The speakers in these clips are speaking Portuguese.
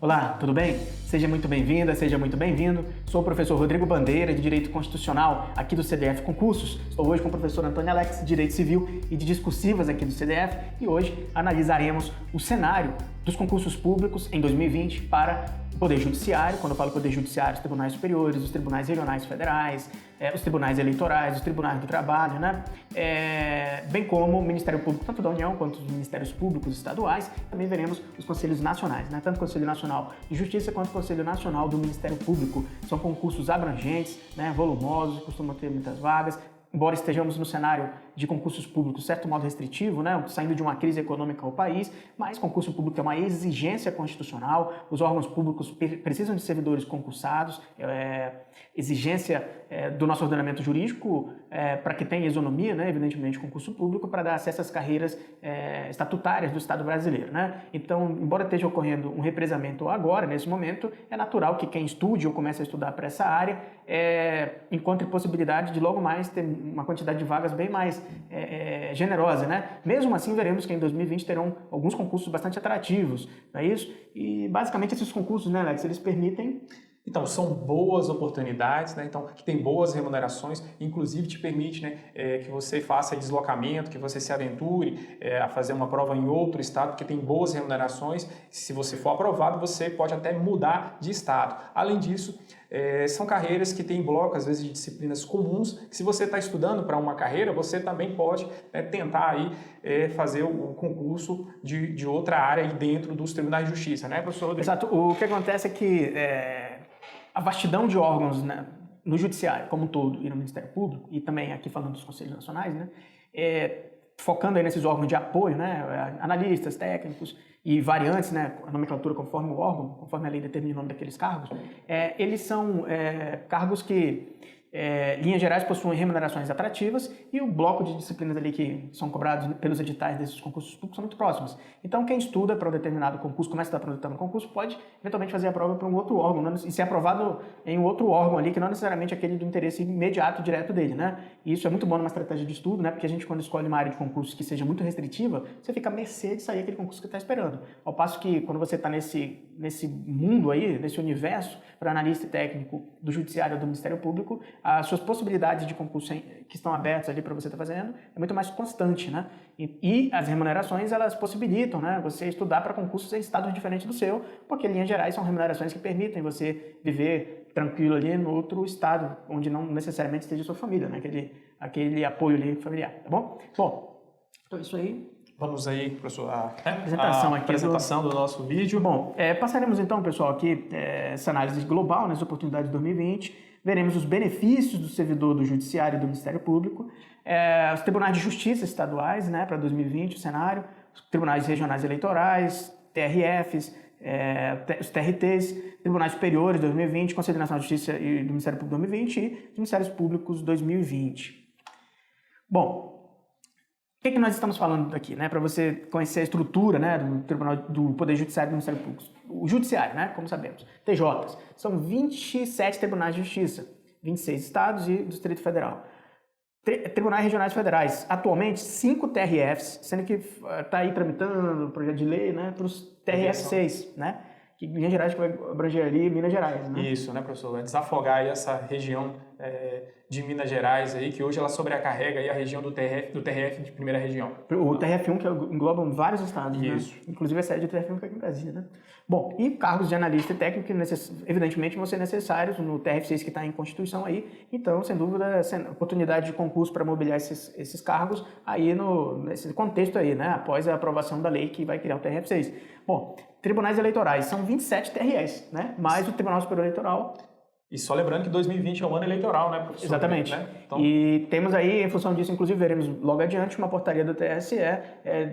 Olá, tudo bem? Seja muito bem-vinda, seja muito bem-vindo. Sou o professor Rodrigo Bandeira, de Direito Constitucional, aqui do CDF Concursos. Estou hoje com o professor Antônio Alex, de Direito Civil e de Discursivas aqui do CDF, e hoje analisaremos o cenário dos concursos públicos em 2020 para o Poder Judiciário. Quando eu falo Poder Judiciário, os tribunais superiores, os tribunais regionais federais, os tribunais eleitorais, os tribunais do trabalho, né? Bem como o Ministério Público, tanto da União quanto os Ministérios Públicos estaduais. Também veremos os Conselhos Nacionais, né? Tanto o Conselho Nacional de Justiça quanto o Conselho Nacional do Ministério Público. São concursos abrangentes, né? Volumosos, costumam ter muitas vagas. Embora estejamos no cenário de concursos públicos, de certo modo restritivo, né, saindo de uma crise econômica ao país, mas concurso público é uma exigência constitucional, os órgãos públicos precisam de servidores concursados, exigência do nosso ordenamento jurídico para que tenha isonomia, né, evidentemente, concurso público, para dar acesso às carreiras estatutárias do Estado brasileiro. Né? Então, embora esteja ocorrendo um represamento agora, nesse momento, é natural que quem estude ou comece a estudar para essa área encontre possibilidade de logo mais ter uma quantidade de vagas bem mais generosa, né? Mesmo assim, veremos que em 2020 terão alguns concursos bastante atrativos, não é isso? E basicamente esses concursos, né, Alex, eles permitem... Então, são boas oportunidades, né? Então, que tem boas remunerações, inclusive te permite, né, que você faça deslocamento, que você se aventure a fazer uma prova em outro estado, porque tem boas remunerações. Se você for aprovado, você pode até mudar de estado. Além disso, são carreiras que têm blocos, às vezes, de disciplinas comuns, que se você está estudando para uma carreira, você também pode tentar aí, fazer o concurso de outra área aí dentro dos tribunais de justiça, né, professor Rodrigo? Exato. O que acontece é que a vastidão de órgãos, né, no Judiciário como um todo e no Ministério Público, e também aqui falando dos Conselhos Nacionais, né, focando aí nesses órgãos de apoio, né, analistas, técnicos e variantes, né, a nomenclatura conforme o órgão, conforme a lei determina o nome daqueles cargos, eles são cargos que, em linhas gerais, possuem remunerações atrativas e o bloco de disciplinas ali que são cobrados pelos editais desses concursos públicos são muito próximos. Então, quem estuda para um determinado concurso, começa a estar aproveitando o concurso, pode eventualmente fazer a prova para um outro órgão e ser aprovado em um outro órgão ali, que não necessariamente é aquele do interesse imediato, direto dele, né? E isso é muito bom numa estratégia de estudo, né? Porque a gente, quando escolhe uma área de concurso que seja muito restritiva, você fica à mercê de sair aquele concurso que está esperando. Ao passo que, quando você está nesse mundo aí, nesse universo, para analista e técnico do Judiciário ou do Ministério Público, as suas possibilidades de concurso que estão abertas ali para você estar fazendo é muito mais constante, né? E as remunerações, elas possibilitam, né, você estudar para concursos em estados diferentes do seu, porque, em linhas gerais, são remunerações que permitem você viver tranquilo ali no outro estado, onde não necessariamente esteja a sua família, né? Aquele apoio ali familiar, tá bom? Bom, então isso aí. Vamos aí, professor, a apresentação do nosso vídeo. Bom, passaremos então, pessoal, aqui essa análise global, nas oportunidades de 2020. Veremos os benefícios do servidor do Judiciário e do Ministério Público, os tribunais de justiça estaduais, né, para 2020, o cenário, os tribunais regionais eleitorais, TRFs, os TRTs, tribunais superiores 2020, Conselho Nacional de Justiça e do Ministério Público 2020 e os Ministérios Públicos 2020. Bom, o que nós estamos falando aqui, né? Para você conhecer a estrutura, né, do Tribunal do Poder Judiciário e do Ministério Público. O Judiciário, né, como sabemos, TJs, são 27 tribunais de justiça, 26 estados e Distrito Federal. Tribunais regionais federais, atualmente 5 TRFs, sendo que está aí tramitando o projeto de lei, né, para os TRF6, né, que em linhas gerais vai abranger ali Minas Gerais. Né? Isso, né, professor? É desafogar aí essa região de Minas Gerais, aí, que hoje ela sobrecarrega aí a região do TRF de primeira região. O TRF1 que engloba vários estados, Isso. Né? Inclusive a sede do TRF1 fica aqui em Brasília, né? Bom, e cargos de analista e técnico que evidentemente vão ser necessários no TRF6 que está em Constituição aí, então, sem dúvida, oportunidade de concurso para mobiliar esses cargos aí nesse contexto aí, né? Após a aprovação da lei que vai criar o TRF6. Bom, tribunais eleitorais, são 27 TREs, né? Mais o Tribunal Superior Eleitoral. E só lembrando que 2020 é um ano eleitoral, né, professor? Exatamente. Né? Então... E temos aí, em função disso, inclusive veremos logo adiante uma portaria do TSE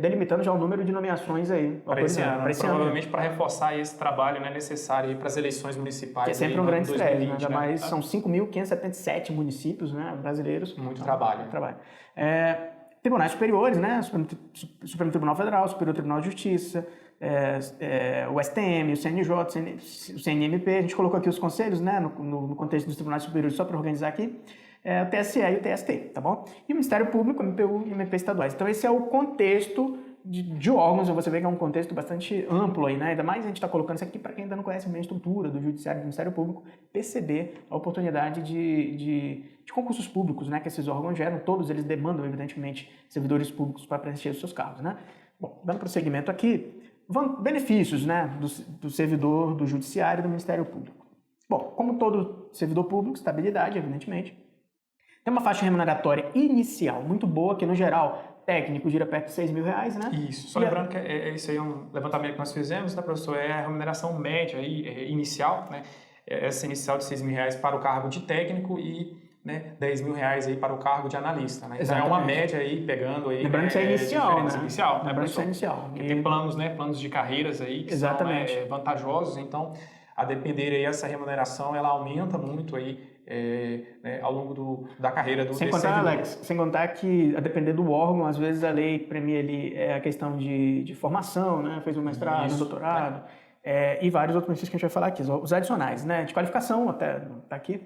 delimitando já o número de nomeações aí. Para esse ano, provavelmente para né? reforçar esse trabalho, né, necessário para as eleições municipais. Que é sempre um grande estresse, né? Ainda mais né? São 5.577 municípios, né, brasileiros. Muito trabalho. Tribunais superiores, né? Supremo Tribunal Federal, Superior Tribunal de Justiça, o STM, o CNJ, o CNMP, a gente colocou aqui os conselhos, né, no contexto dos tribunais superiores, só para organizar aqui, o TSE e o TST, tá bom? E o Ministério Público, MPU e MP estaduais. Então esse é o contexto de órgãos, você vê que é um contexto bastante amplo aí, né? Ainda mais a gente está colocando isso aqui para quem ainda não conhece bem a estrutura do Judiciário e do Ministério Público, perceber a oportunidade de concursos públicos, né, que esses órgãos geram. Todos eles demandam, evidentemente, servidores públicos para preencher os seus cargos, né? Bom, dando prosseguimento aqui, benefícios, né, do servidor do Judiciário e do Ministério Público. Bom, como todo servidor público, estabilidade, evidentemente. Tem uma faixa remuneratória inicial muito boa, que no geral técnico gira perto de R$6.000, né? Isso. Só lembrando que isso aí é um levantamento que nós fizemos, né, professor? É a remuneração média aí, inicial, né? Essa inicial de R$6.000 para o cargo de técnico e, né, R$10.000 aí para o cargo de analista, né? Então é uma média aí, pegando aí... Lembrando que isso é inicial, né? Inicial, né, Lembrando que isso é inicial. Porque tem planos, né? Planos de carreiras aí que são vantajosos, então a depender aí essa remuneração, ela aumenta muito aí né, ao longo da carreira do Sem contar, Alex, sem contar que, a depender do órgão, às vezes a lei premia ali a questão de formação, né? Fez um mestrado, um doutorado, e vários outros benefícios que a gente vai falar aqui, os adicionais, né? De qualificação, até tá aqui,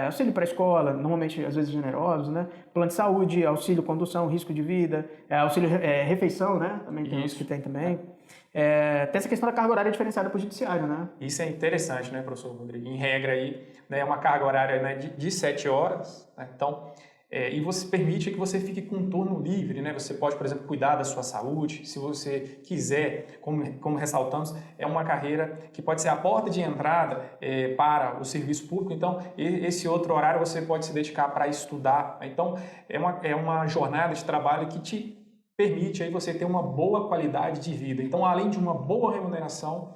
auxílio para a escola, normalmente às vezes generosos, né? Plano de saúde, auxílio condução, risco de vida, auxílio refeição, né? Também tem uns que tem também. Tem essa questão da carga horária diferenciada para o judiciário, né? Isso é interessante, né, professor Rodrigo? Em regra aí, né, é uma carga horária, né, de 7 horas, né? Então, e você permite que você fique com um turno livre, né? Você pode, por exemplo, cuidar da sua saúde, se você quiser, como ressaltamos, é uma carreira que pode ser a porta de entrada para o serviço público. Então, esse outro horário você pode se dedicar para estudar. Então, é uma jornada de trabalho que te permite aí você ter uma boa qualidade de vida. Então, além de uma boa remuneração,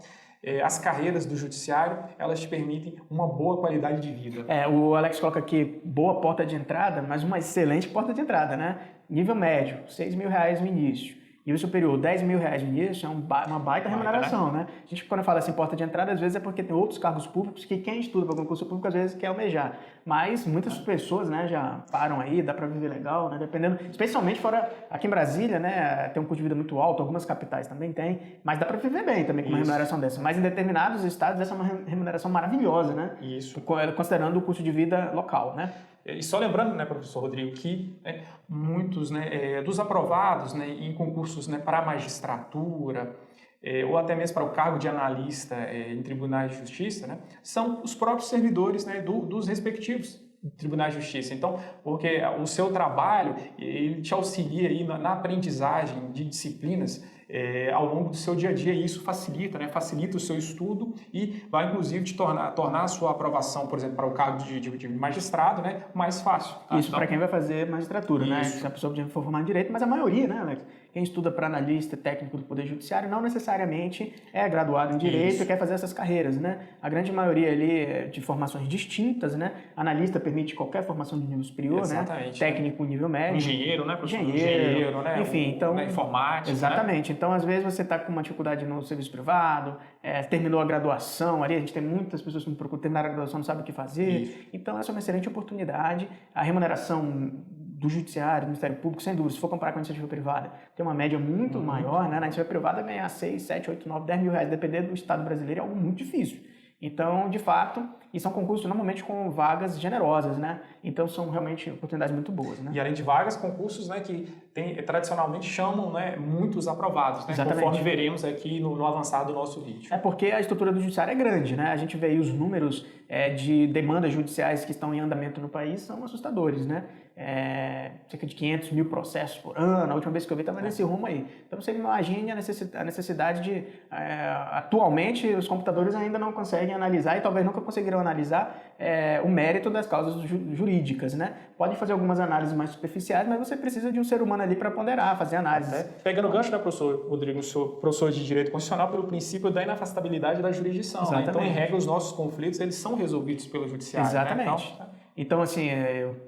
as carreiras do judiciário, elas te permitem uma boa qualidade de vida. O Alex coloca aqui, boa porta de entrada, mas uma excelente porta de entrada, né? Nível médio, R$6.000 no início. Nível superior, R$10.000 no início, é uma baita remuneração, né? A gente, quando fala assim, porta de entrada, às vezes é porque tem outros cargos públicos que quem estuda para concurso público, às vezes quer almejar. Mas muitas pessoas, né, já param aí, dá para viver legal, né? Dependendo, especialmente fora, aqui em Brasília, né, tem um custo de vida muito alto, algumas capitais também tem, mas dá para viver bem também com uma remuneração dessa. Mas em determinados estados, essa é uma remuneração maravilhosa, né? Isso. Considerando o custo de vida local, né? E só lembrando, né, professor Rodrigo, que muitos, né, dos aprovados, né, em concursos, né, para a magistratura ou até mesmo para o cargo de analista em tribunais de justiça, né, são os próprios servidores, né, dos respectivos tribunais de justiça. Então, porque o seu trabalho, ele te auxilia aí na aprendizagem de disciplinas ao longo do seu dia a dia, e isso facilita, né? Facilita o seu estudo e vai, inclusive, te tornar a sua aprovação, por exemplo, para o cargo de magistrado, né, mais fácil. Tá? Isso, então, para quem vai fazer magistratura, né? Se a pessoa for formar em direito, mas a maioria, né, Alex? Quem estuda para analista técnico do Poder Judiciário não necessariamente é graduado em direito e quer fazer essas carreiras, né? A grande maioria ali é de formações distintas, né? Analista permite qualquer formação de nível superior, exatamente, né? Técnico, nível médio. Engenheiro, né, professor? Engenheiro, né? Enfim, então... Informática. Exatamente. Né? Então, às vezes, você está com uma dificuldade no serviço privado, terminou a graduação ali, a gente tem muitas pessoas que me procuram terminar a graduação, não sabem o que fazer. Isso. Então, essa é uma excelente oportunidade. A remuneração do Judiciário, do Ministério Público, sem dúvida, se for comparar com a iniciativa privada, tem uma média muito maior, né? Na iniciativa privada, ganhar 6, 7, 8, 9, 10 mil reais, dependendo do Estado brasileiro, é algo muito difícil. Então, de fato, e são concursos normalmente com vagas generosas, né? Então, são realmente oportunidades muito boas, né? E além de vagas, concursos, né, que tradicionalmente chamam, né, muitos aprovados, né? Exatamente. Conforme veremos aqui no avançar do nosso vídeo. É porque a estrutura do judiciário é grande, né? A gente vê aí os números de demandas judiciais que estão em andamento no país são assustadores, né? cerca de 500 mil processos por ano, a última vez que eu vi estava nesse rumo aí. Então você imagine a necessidade de, atualmente os computadores ainda não conseguem analisar e talvez nunca conseguirão analisar o mérito das causas jurídicas, né? Pode fazer algumas análises mais superficiais, mas você precisa de um ser humano ali para ponderar, fazer análise. Pegando o gancho, né, professor Rodrigo, sou professor de Direito Constitucional pelo princípio da inafastabilidade da jurisdição. Né? Então, em regra, os nossos conflitos eles são resolvidos pelo judiciário. Exatamente. Né? Então, assim,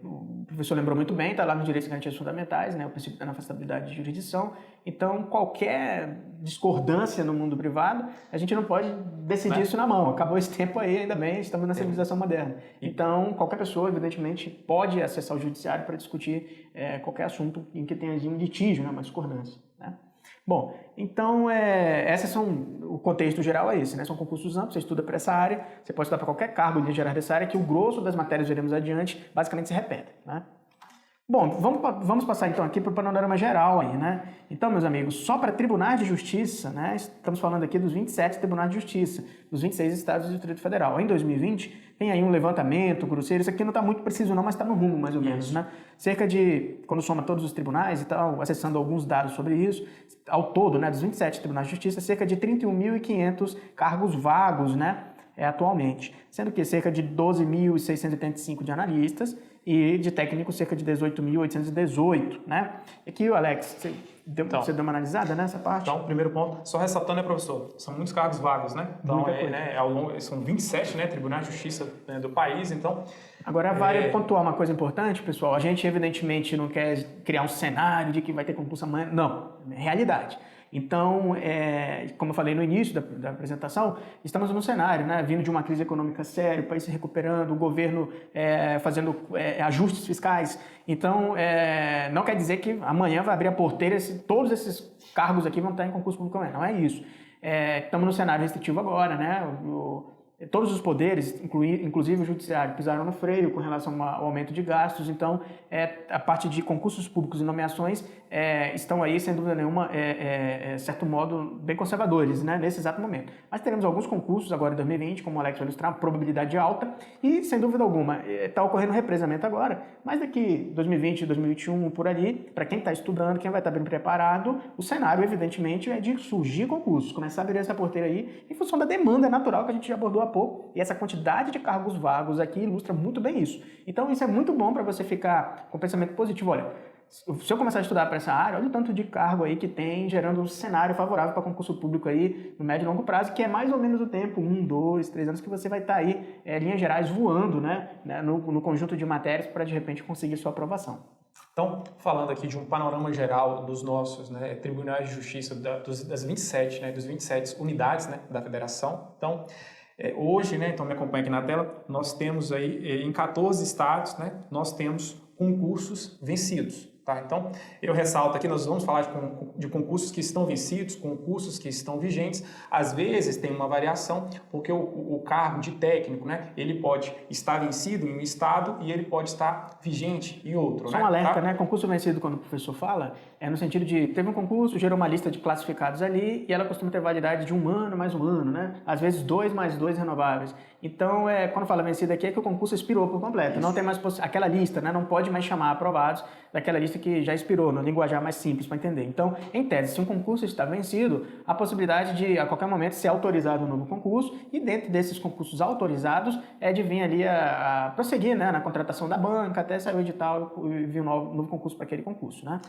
o professor lembrou muito bem, está lá no Direito de Garantias Fundamentais, né, o princípio da inafastabilidade de jurisdição. Então, qualquer discordância no mundo privado, a gente não pode decidir isso na mão. Acabou esse tempo aí, ainda bem, estamos na civilização moderna. Então, qualquer pessoa, evidentemente, pode acessar o judiciário para discutir qualquer assunto em que tenha um litígio, né, uma discordância. Né? Bom, então, esses são, o contexto geral é esse, né? São concursos amplos, você estuda para essa área, você pode estudar para qualquer cargo de gerar dessa área, que o grosso das matérias, veremos adiante, basicamente se repete, né? Bom, vamos passar então aqui para o panorama geral aí, né? Então, meus amigos, só para tribunais de justiça, né? Estamos falando aqui dos 27 tribunais de justiça, dos 26 estados do Distrito Federal. Em 2020, tem aí um levantamento grosseiro, isso aqui não está muito preciso não, mas está no rumo mais ou menos, né? Cerca de, quando soma todos os tribunais e tal, acessando alguns dados sobre isso, ao todo, né, dos 27 tribunais de justiça, cerca de 31.500 cargos vagos, né? Atualmente, sendo que cerca de 12.685 de analistas e de técnicos cerca de 18.818, né? Aqui, Alex, você deu uma analisada nessa parte? Então, primeiro ponto, só ressaltando, né, professor, são muitos cargos vagos, né? Então, ao longo, são 27, né, tribunais de justiça, né, do país, então... Agora, vale pontuar uma coisa importante, pessoal, a gente evidentemente não quer criar um cenário de que vai ter concurso amanhã, não, é realidade. Então, como eu falei no início da apresentação, estamos num cenário, né, vindo de uma crise econômica séria, o país se recuperando, o governo fazendo ajustes fiscais. Então, não quer dizer que amanhã vai abrir a porteira e todos esses cargos aqui vão estar em concurso público amanhã. Não é isso. Estamos num cenário restritivo agora, né? Todos os poderes, inclusive o judiciário, pisaram no freio com relação ao aumento de gastos. Então, a parte de concursos públicos e nomeações estão aí, sem dúvida nenhuma, certo modo, bem conservadores, né, nesse exato momento. Mas teremos alguns concursos agora em 2020, como o Alex vai ilustrar, probabilidade alta, e, sem dúvida alguma, está ocorrendo represamento agora, mas daqui 2020, 2021, por ali, para quem está estudando, quem vai estar bem preparado, o cenário, evidentemente, é de surgir concursos, começar a abrir essa porteira aí, em função da demanda natural que a gente já abordou há pouco, e essa quantidade de cargos vagos aqui ilustra muito bem isso. Então, isso é muito bom para você ficar com pensamento positivo. Olha, se eu começar a estudar para essa área, olha o tanto de cargo aí que tem, gerando um cenário favorável para concurso público aí no médio e longo prazo, que é mais ou menos o tempo, 1, 2, 3 anos, que você vai estar aí, linhas gerais, voando, né, no conjunto de matérias para, de repente, conseguir sua aprovação. Então, falando aqui de um panorama geral dos nossos, né, tribunais de justiça das 27, né, dos 27 unidades, né, da federação. Então, hoje, né, então me acompanha aqui na tela, nós temos aí em 14 estados, né, nós temos concursos vencidos. Tá? Então, eu ressalto aqui, nós vamos falar de concursos que estão vencidos, concursos que estão vigentes. Às vezes tem uma variação, porque o cargo de técnico, né, ele pode estar vencido em um estado e ele pode estar vigente em outro. Só um alerta, né? Concurso vencido, quando o professor fala, é no sentido de, teve um concurso, gerou uma lista de classificados ali e ela costuma ter validade de 1 ano mais 1 ano, né? Às vezes 2 mais 2 renováveis. Então, quando fala vencido aqui, é que o concurso expirou por completo. Isso. Não tem mais aquela lista, né? Não pode mais chamar aprovados daquela lista que já expirou, no linguajar mais simples para entender. Então, em tese, se um concurso está vencido, a possibilidade de, a qualquer momento, ser autorizado um novo concurso e dentro desses concursos autorizados, de vir ali a prosseguir, né, na contratação da banca, até sair o edital e vir um novo concurso para aquele concurso, né?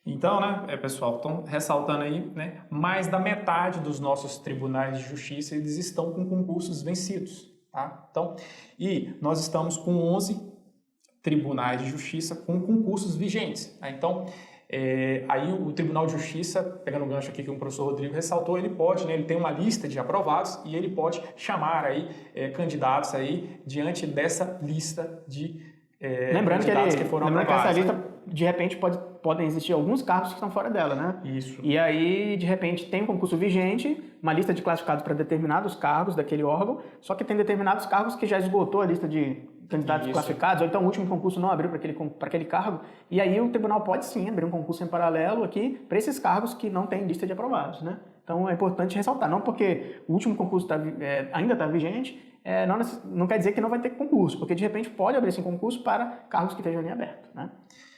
Então, né, pessoal, estão ressaltando aí, né, mais da metade dos nossos tribunais de justiça, eles estão com concursos vencidos, tá? Então, e nós estamos com 11 tribunais de justiça com concursos vigentes, tá? Então, aí o Tribunal de Justiça, pegando o gancho aqui que o professor Rodrigo ressaltou, ele pode, né, ele tem uma lista de aprovados e ele pode chamar aí candidatos aí diante dessa lista de lembrando candidatos que foram aprovados. Lembrando que essa lista, de repente, podem existir alguns cargos que estão fora dela, né? Isso. E aí, de repente, tem um concurso vigente, uma lista de classificados para determinados cargos daquele órgão, só que tem determinados cargos que já esgotou a lista de candidatos classificados, ou então o último concurso não abriu para aquele cargo, e aí o tribunal pode sim abrir um concurso em paralelo aqui para esses cargos que não têm lista de aprovados, né? Então é importante ressaltar, não porque o último concurso ainda está vigente, não quer dizer que não vai ter concurso, porque de repente pode abrir esse concurso para cargos que estejam ali abertos, né?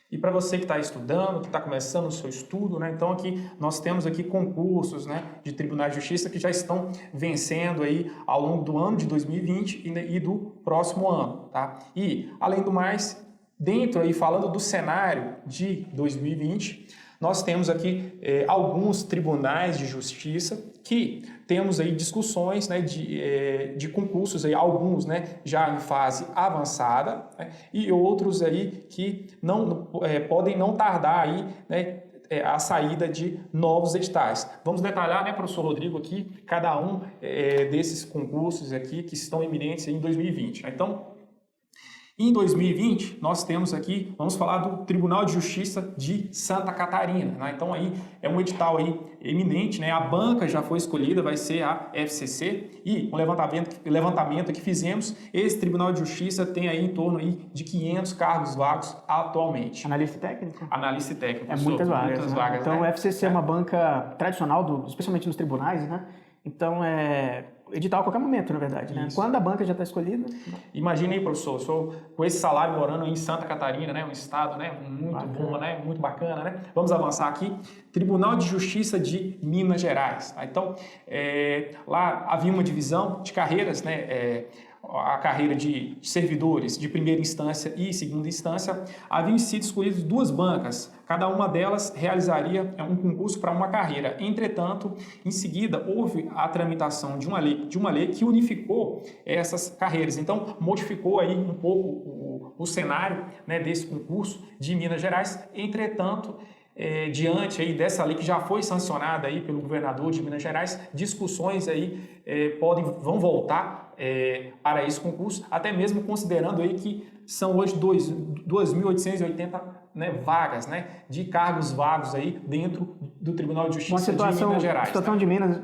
E para você que está estudando, que está começando o seu estudo, né? Então aqui nós temos aqui concursos, né, de tribunais de justiça que já estão vencendo aí ao longo do ano de 2020 e do próximo ano, tá? E além do mais, dentro aí falando do cenário de 2020, nós temos aqui alguns tribunais de justiça que temos aí discussões, né, de concursos, aí, alguns, né, já em fase avançada, né, e outros aí que podem não tardar aí, né, a saída de novos editais. Vamos detalhar, né, professor Rodrigo, aqui cada um desses concursos aqui que estão iminentes em 2020. Então, em 2020, nós temos aqui, vamos falar do Tribunal de Justiça de Santa Catarina, né? Então aí é um edital aí eminente, né? A banca já foi escolhida, vai ser a FCC, e um levantamento que fizemos, esse Tribunal de Justiça tem aí em torno aí de 500 cargos vagos atualmente. Analista técnico? Analista técnico. É muitas vagas. Muitas vagas, então, né? O FCC é uma banca tradicional, especialmente nos tribunais, né? Então, edital a qualquer momento, na verdade, né? Quando a banca já está escolhida... Imagine aí, professor, sou com esse salário morando em Santa Catarina, né? Um estado, né, muito bom, né? Muito bacana, né? Vamos avançar aqui. Tribunal de Justiça de Minas Gerais. Então, lá havia uma divisão de carreiras, né? A carreira de servidores de primeira instância e segunda instância, haviam sido escolhidas duas bancas, cada uma delas realizaria um concurso para uma carreira. Entretanto, em seguida, houve a tramitação de uma lei que unificou essas carreiras. Então, modificou aí um pouco o cenário, né, desse concurso de Minas Gerais. Entretanto, diante aí dessa lei que já foi sancionada aí pelo governador de Minas Gerais, discussões aí vão voltar para esse concurso, até mesmo considerando aí que são hoje 2.880, né, vagas, né, de cargos vagos aí dentro do Tribunal de Justiça de Minas Gerais. A situação de Minas,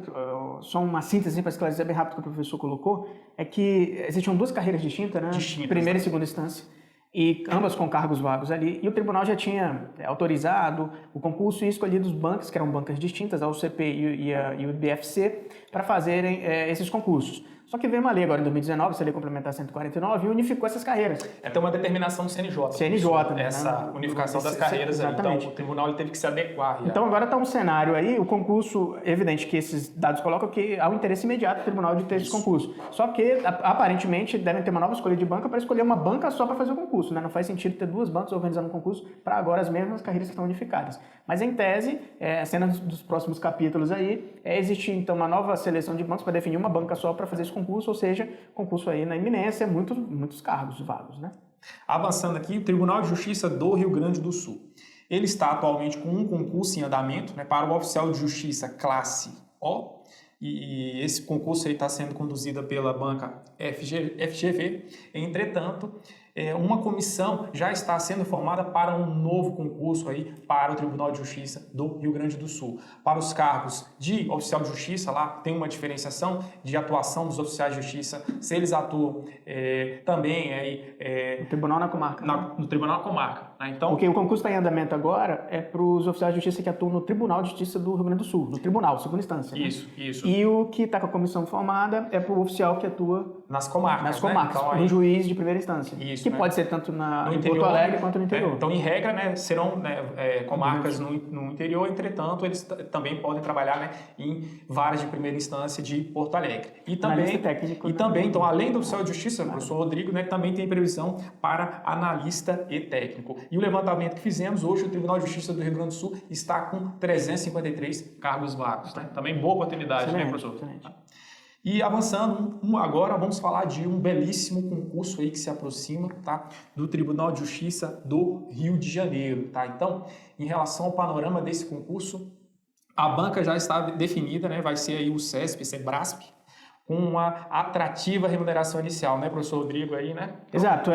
só uma síntese para esclarecer bem rápido que o professor colocou, é que existiam duas carreiras distintas, né? Primeira e segunda instância, e ambas com cargos vagos ali, e o tribunal já tinha autorizado o concurso e escolhido os bancos, que eram bancas distintas, a UCP e o BFC, para fazerem esses concursos. Só que veio uma lei agora em 2019, essa lei complementar 149, e unificou essas carreiras. Tem uma determinação do CNJ. CNJ, né? Essa unificação das carreiras aí. Então, o tribunal teve que se adequar. Então, agora está um cenário aí, o concurso, evidente que esses dados colocam que há um interesse imediato do tribunal de ter esse concurso. Só que, aparentemente, devem ter uma nova escolha de banca para escolher uma banca só para fazer o concurso, né? Não faz sentido ter duas bancas organizando um concurso para agora as mesmas carreiras que estão unificadas. Mas, em tese, cena dos próximos capítulos aí, existe, então, uma nova seleção de bancos para definir uma banca só para fazer esse concurso, ou seja, concurso aí na iminência, muitos cargos vagos, né? Avançando aqui, o Tribunal de Justiça do Rio Grande do Sul. Ele está atualmente com um concurso em andamento, né, para o oficial de justiça classe O, e esse concurso está sendo conduzido pela banca FGV. Entretanto, uma comissão já está sendo formada para um novo concurso aí para o Tribunal de Justiça do Rio Grande do Sul. Para os cargos de oficial de justiça, lá tem uma diferenciação de atuação dos oficiais de justiça, se eles atuam também aí... no Tribunal na Comarca. No Tribunal na Comarca. Né? Então, porque o concurso está em andamento agora é para os oficiais de justiça que atuam no Tribunal de Justiça do Rio Grande do Sul, no Tribunal, segunda instância. Isso, né? isso. E o que está com a comissão formada é para o oficial que atua nas comarcas, né? Então, no juiz de primeira instância. Isso, que né? pode ser tanto em interior, Porto Alegre quanto no interior. Então, em regra, né, serão comarcas no interior, entretanto, eles também podem trabalhar, né, em varas de primeira instância de Porto Alegre. E também, técnico, então, além do oficial de justiça, o professor Rodrigo, né, também tem previsão para analista e técnico. E o levantamento que fizemos hoje, o Tribunal de Justiça do Rio Grande do Sul está com 353 cargos vagos. Né? Também boa oportunidade, né, professor? Excelente. E avançando, agora vamos falar de um belíssimo concurso aí que se aproxima, tá? Do Tribunal de Justiça do Rio de Janeiro, tá? Então, em relação ao panorama desse concurso, a banca já está definida, né? Vai ser aí o CESP, Sebrasp, com uma atrativa remuneração inicial, né, professor Rodrigo aí, né? Exato,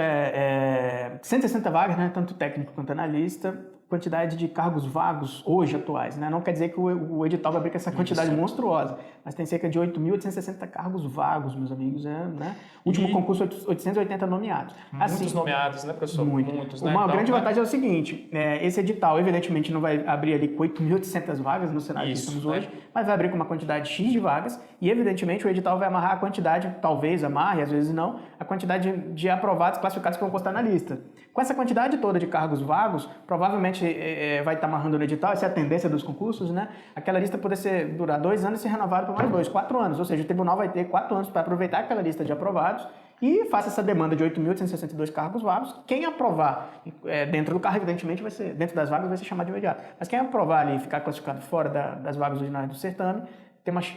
160 vagas, né? Tanto técnico quanto analista, quantidade de cargos vagos hoje atuais, né? Não quer dizer que o edital vai abrir com essa quantidade monstruosa, mas tem cerca de 8.860 cargos vagos, meus amigos, né? Último concurso, 880 nomeados. Muitos nomeados, né, professor? Muitos, né? Uma grande vantagem é o seguinte, esse edital, evidentemente, não vai abrir ali com 8.800 vagas no cenário que estamos hoje, mas vai abrir com uma quantidade X de vagas e, evidentemente, o edital vai amarrar a quantidade, talvez amarre, às vezes não, a quantidade de aprovados classificados que vão constar na lista. Com essa quantidade toda de cargos vagos, provavelmente vai estar amarrando no edital, essa é a tendência dos concursos, né? Aquela lista poder durar 2 anos e ser renovada por mais 2, 4 anos, ou seja, o tribunal vai ter 4 anos para aproveitar aquela lista de aprovados e faça essa demanda de 8.862 cargos vagos. Quem aprovar dentro do cargo, evidentemente, vai ser, dentro das vagas, vai ser chamado de imediato. Mas quem aprovar ali e ficar classificado fora das vagas originais do certame,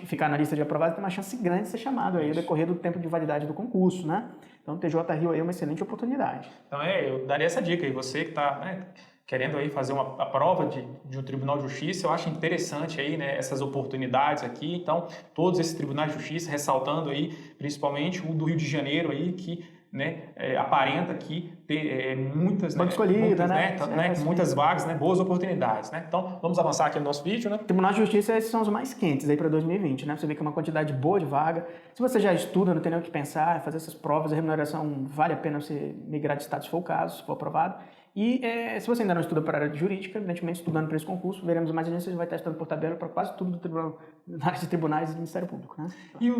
ficar na lista de aprovados, tem uma chance grande de ser chamado aí, ao decorrer do tempo de validade do concurso, né? Então, o TJ Rio aí é uma excelente oportunidade. Então, eu daria essa dica aí, você que está querendo aí fazer a prova de um Tribunal de Justiça, eu acho interessante aí, né, essas oportunidades aqui. Então, todos esses tribunais de justiça, ressaltando aí, principalmente o do Rio de Janeiro aí, que aparenta aqui ter muitas, muitas vagas, boas oportunidades, né? Então, vamos avançar aqui no nosso vídeo, né? Tribunal de Justiça, esses são os mais quentes aí para 2020, né? Você vê que é uma quantidade boa de vaga. Se você já estuda, não tem nem o que pensar, fazer essas provas, a remuneração vale a pena você migrar de estado se for o caso, se for aprovado. E se você ainda não estuda para a área jurídica, evidentemente estudando para esse concurso, veremos mais agências, você vai estar estudando por tabela para quase tudo do tribunal, na área de tribunais e do Ministério Público, né? E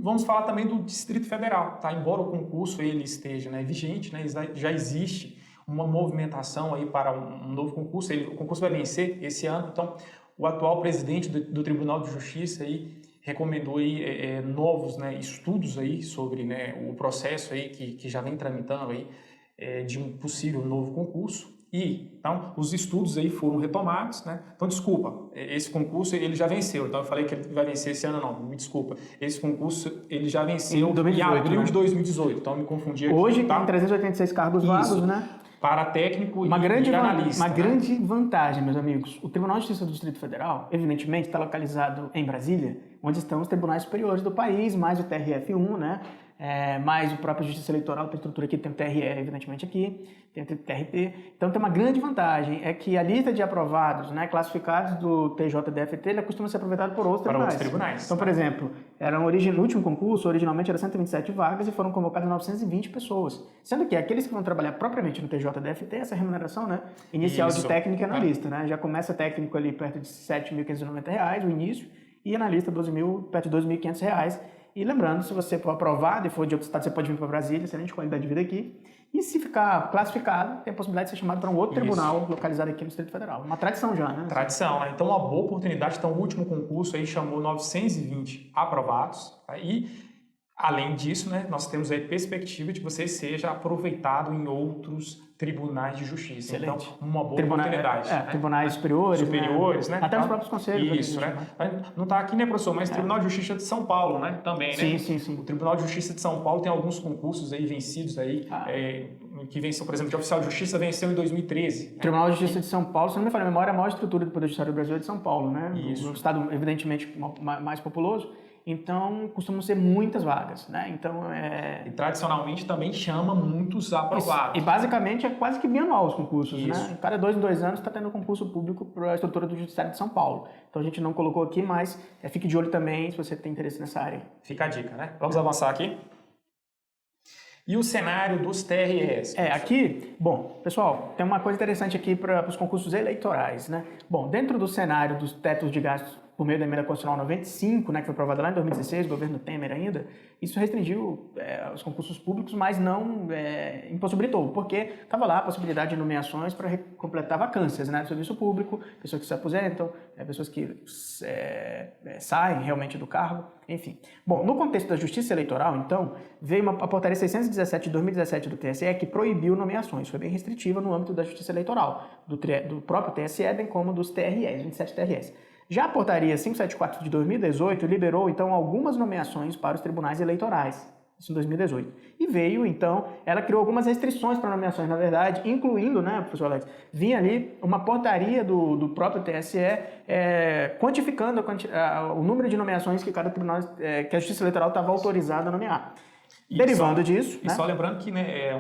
vamos falar também do Distrito Federal, tá? Embora o concurso ele esteja vigente, né, já existe uma movimentação aí para um novo concurso, o concurso vai vencer esse ano, então o atual presidente do Tribunal de Justiça aí recomendou aí novos estudos aí sobre o processo aí que já vem tramitando aí de um possível novo concurso. E, então, os estudos aí foram retomados, né? Então, desculpa, esse concurso ele já venceu. Então, eu falei que ele vai vencer esse ano, não, me desculpa. Esse concurso ele já venceu em abril de 2018. Então, eu me confundi aqui. Hoje tem 386 cargos vagos, né? Para técnico e analista. Uma grande vantagem, meus amigos. O Tribunal de Justiça do Distrito Federal, evidentemente, está localizado em Brasília, onde estão os tribunais superiores do país, mais o TRF1, né? Mais o próprio Justiça Eleitoral, tem estrutura aqui, tem o TRE, evidentemente, aqui, tem o TRT. Então, tem uma grande vantagem, é que a lista de aprovados, classificados do TJDFT, ele costuma ser aproveitado por outros tribunais. Então, por exemplo, no último concurso, originalmente eram 127 vagas e foram convocadas 920 pessoas. Sendo que aqueles que vão trabalhar propriamente no TJDFT, essa remuneração inicial de técnico e analista, já começa técnico ali perto de R$ 7.590, o início, e analista perto de R$ 2.500. E lembrando, se você for aprovado e for de outro estado, você pode vir para Brasília, excelente qualidade de vida aqui. E se ficar classificado, tem a possibilidade de ser chamado para um outro tribunal localizado aqui no Distrito Federal. Uma tradição já, né? Tradição, né? Então, uma boa oportunidade. Então, o último concurso aí chamou 920 aprovados. Tá? E, além disso, nós temos aí perspectiva de você seja aproveitado em outros tribunais de justiça. Excelente. Então, uma boa oportunidade. Tribunais superiores, né? Até nos próprios conselhos. Isso, né? Não está aqui, né, professor? Mas Tribunal de Justiça de São Paulo, né? Também, né? Sim. O Tribunal de Justiça de São Paulo tem alguns concursos aí vencidos aí, que venceu, por exemplo, de oficial de justiça venceu em 2013. O Tribunal de Justiça de São Paulo, se não me falha a memória, é a maior estrutura do Poder Judiciário do Brasil é de São Paulo, né? Isso. O estado, evidentemente, mais populoso. Então, costumam ser muitas vagas, né? Então, E tradicionalmente também chama muitos aprovados. E basicamente é quase que bianual os concursos, Isso. né? Cada 2 em 2 anos está tendo concurso público para a estrutura do Judiciário de São Paulo. Então, a gente não colocou aqui, mas fique de olho também se você tem interesse nessa área. Fica a dica, né? Vamos avançar aqui. E o cenário dos TREs? Aqui, bom, pessoal, tem uma coisa interessante aqui para os concursos eleitorais, né? Bom, dentro do cenário dos tetos de gastos por meio da emenda constitucional 95, que foi aprovada lá em 2016, governo Temer ainda, isso restringiu os concursos públicos, mas não impossibilitou, porque estava lá a possibilidade de nomeações para completar vacâncias, do serviço público, pessoas que se aposentam, pessoas que saem realmente do cargo, enfim. Bom, no contexto da justiça eleitoral, então, veio a portaria 617 de 2017 do TSE que proibiu nomeações, foi bem restritiva no âmbito da justiça eleitoral, do próprio TSE, bem como dos TREs, 27 TREs. Já a portaria 574 de 2018 liberou, então, algumas nomeações para os tribunais eleitorais, isso em 2018. E veio, então, ela criou algumas restrições para nomeações, na verdade, incluindo, professor Alex, vinha ali uma portaria do próprio TSE quantificando o número de nomeações que cada tribunal, que a Justiça Eleitoral estava autorizada a nomear. Derivando disso... E só lembrando que é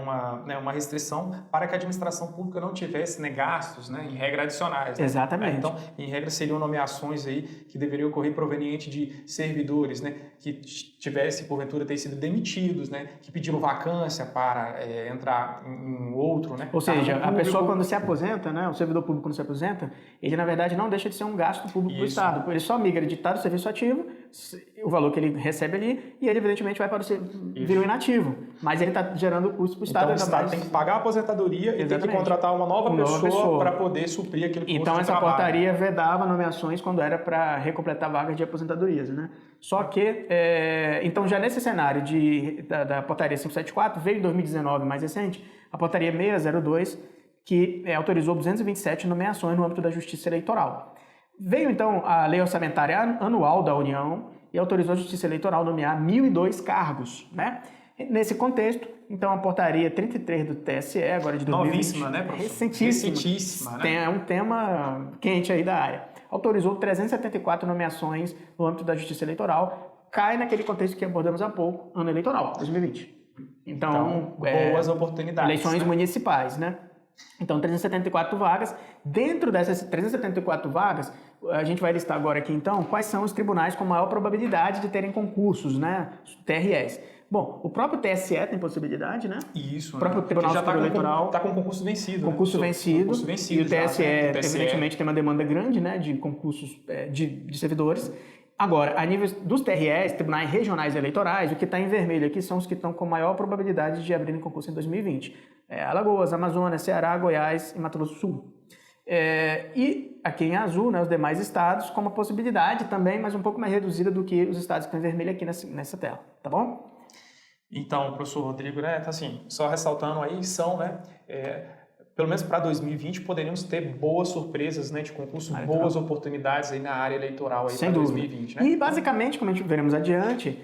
uma restrição para que a administração pública não tivesse gastos em regra adicionais. Né? Exatamente. Então, em regra, seriam nomeações aí que deveriam ocorrer proveniente de servidores que tivessem, porventura, ter sido demitidos, que pediram vacância para entrar em outro. Ou seja, a pessoa quando se aposenta, o servidor público quando se aposenta, ele na verdade não deixa de ser um gasto público do Estado. Ele só migra de estado do serviço ativo, o valor que ele recebe ali, e ele evidentemente vai para o inativo, mas ele está gerando custo para o Estado. Então, o Estado tem que pagar a aposentadoria e tem que contratar uma nova pessoa para poder suprir aquele custo. Então, essa portaria vedava nomeações quando era para recompletar vagas de aposentadorias. Só que, então, já nesse cenário da portaria 574, veio em 2019, mais recente, a portaria 602, que autorizou 227 nomeações no âmbito da Justiça Eleitoral. Veio, então, a Lei Orçamentária Anual da União, e autorizou a Justiça Eleitoral a nomear 1.002 cargos, Nesse contexto, então, a portaria 33 do TSE, agora de 2020... Novíssima, né, professor? Recentíssima, É um tema quente aí da área. Autorizou 374 nomeações no âmbito da Justiça Eleitoral, cai naquele contexto que abordamos há pouco, ano eleitoral, 2020. Então boas oportunidades. Eleições municipais, Então, 374 vagas. Dentro dessas 374 vagas, a gente vai listar agora aqui, então, quais são os tribunais com maior probabilidade de terem concursos, TREs. Bom, o próprio TSE tem possibilidade, Isso, o próprio Tribunal Superior Eleitoral está com concurso vencido. Concurso vencido. E o TSE, TSE, evidentemente, tem uma demanda grande, de concursos de servidores. Agora, a nível dos TREs, Tribunais Regionais Eleitorais, o que está em vermelho aqui são os que estão com maior probabilidade de abrirem concurso em 2020. Alagoas, Amazonas, Ceará, Goiás e Mato Grosso do Sul. E aqui em azul, os demais estados, com uma possibilidade também, mas um pouco mais reduzida do que os estados que estão em vermelho aqui nessa tela, tá bom? Então, professor Rodrigo, só ressaltando aí, são, pelo menos para 2020, poderíamos ter boas surpresas de concurso, boas oportunidades aí na área eleitoral aí para 2020. E, basicamente, como a gente veremos adiante,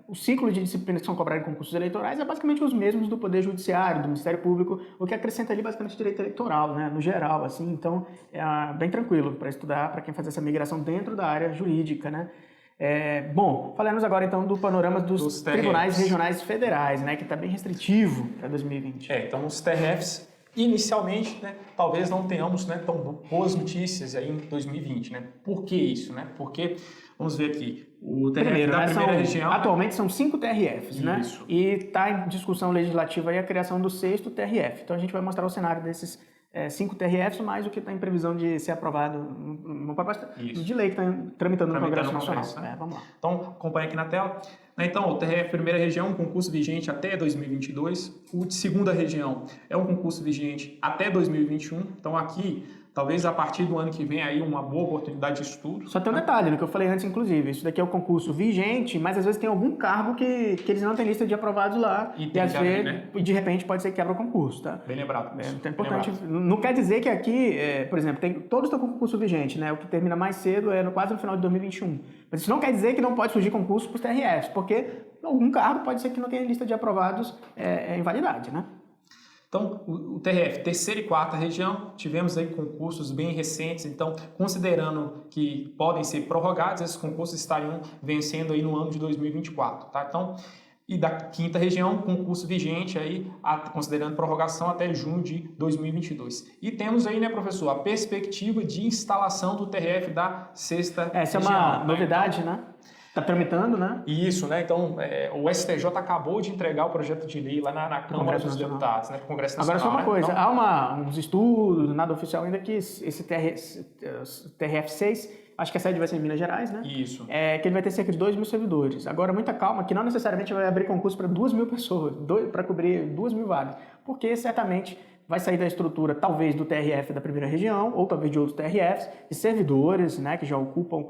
o ciclo de disciplinas que são cobradas em concursos eleitorais é basicamente os mesmos do Poder Judiciário, do Ministério Público, o que acrescenta ali basicamente direito eleitoral, no geral, assim. Então, é bem tranquilo para estudar, para quem faz essa migração dentro da área jurídica, Bom, falamos agora então do panorama dos tribunais regionais federais, que está bem restritivo para 2020. Então os TRFs, inicialmente, talvez não tenhamos tão boas notícias aí em 2020, Por que isso, Porque, vamos ver aqui, o TRF da primeira região... Atualmente são 5 TRFs, Isso. E está em discussão legislativa aí a criação do 6º TRF. Então a gente vai mostrar o cenário desses 5 TRFs, mais o que está em previsão de ser aprovado numa proposta de lei que está tramitando no Congresso Nacional. Vamos lá. Então, acompanha aqui na tela. Então, o TRF primeira região, um concurso vigente até 2022. O de segunda região é um concurso vigente até 2021. Então, aqui, talvez a partir do ano que vem, aí uma boa oportunidade de estudo. Só tem um detalhe, que eu falei antes, inclusive. Isso daqui é o concurso vigente, mas às vezes tem algum cargo que eles não têm lista de aprovados lá. E às vezes, de repente, pode ser que quebra o concurso, tá? Bem lembrado. Então é importante. Não quer dizer que aqui, por exemplo, todos estão com concurso vigente, O que termina mais cedo quase no final de 2021. Mas isso não quer dizer que não pode surgir concurso para os TRFs, porque algum cargo pode ser que não tenha lista de aprovados em validade, Então, o TRF, terceira e quarta região, tivemos aí concursos bem recentes, então, considerando que podem ser prorrogados, esses concursos estariam vencendo aí no ano de 2024, tá? Então, e da quinta região, concurso vigente aí, considerando prorrogação até junho de 2022. E temos aí, professor, a perspectiva de instalação do TRF da sexta região. Essa é uma novidade, Está tramitando, Isso, Então, o STJ acabou de entregar o projeto de lei lá na Câmara dos Deputados, para o Congresso Nacional. Agora, só uma coisa, então, há uns estudos, nada oficial ainda, que esse TRF6, acho que a sede vai ser em Minas Gerais, Isso. Que ele vai ter cerca de 2.000 servidores. Agora, muita calma, que não necessariamente vai abrir concurso para 2.000 pessoas, para cobrir 2.000 vagas, porque certamente vai sair da estrutura, talvez, do TRF da primeira região, ou talvez de outros TRFs, de servidores, que já ocupam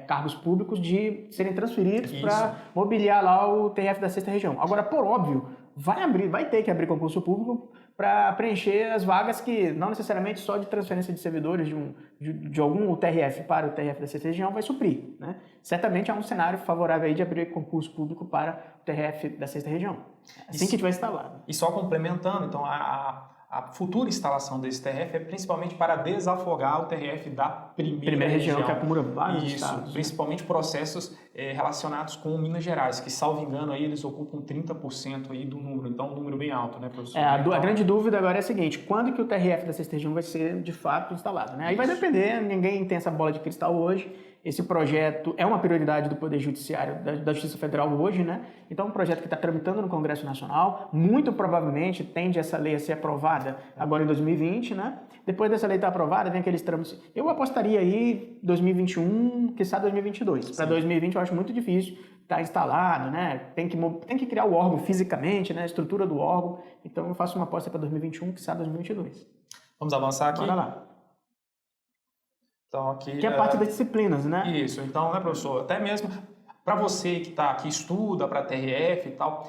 cargos públicos, de serem transferidos para mobiliar lá o TRF da sexta região. Agora, por óbvio, vai ter que abrir concurso público para preencher as vagas que não necessariamente só de transferência de servidores de algum TRF para o TRF da sexta região vai suprir, Certamente há um cenário favorável aí de abrir concurso público para o TRF da sexta região, assim que tiver instalado. E só complementando, então, a a futura instalação desse TRF é principalmente para desafogar o TRF da primeira região que acumula vários Isso, estados. Principalmente processos relacionados com Minas Gerais, que, salvo engano, aí eles ocupam 30% aí do número. Então, um número bem alto, né, professor? A grande dúvida agora é a seguinte: quando que o TRF da sexta região vai ser, de fato, instalado? Né? Aí vai depender, ninguém tem essa bola de cristal hoje. Esse projeto é uma prioridade do Poder Judiciário, da Justiça Federal hoje, né? Então, é um projeto que está tramitando no Congresso Nacional, muito provavelmente tende essa lei a ser aprovada agora em 2020, né? Depois dessa lei estar aprovada, vem aqueles trâmites. Eu apostaria aí 2021, quiçá 2022. Para 2020 eu acho muito difícil estar instalado, né? Tem que criar o órgão fisicamente, né? A estrutura do órgão. Então, eu faço uma aposta para 2021, quiçá 2022. Vamos avançar aqui? Bora lá. Então, aqui, que é parte das disciplinas, né? Isso. Então, né, professor, até mesmo para você que está aqui, estuda para TRF e tal,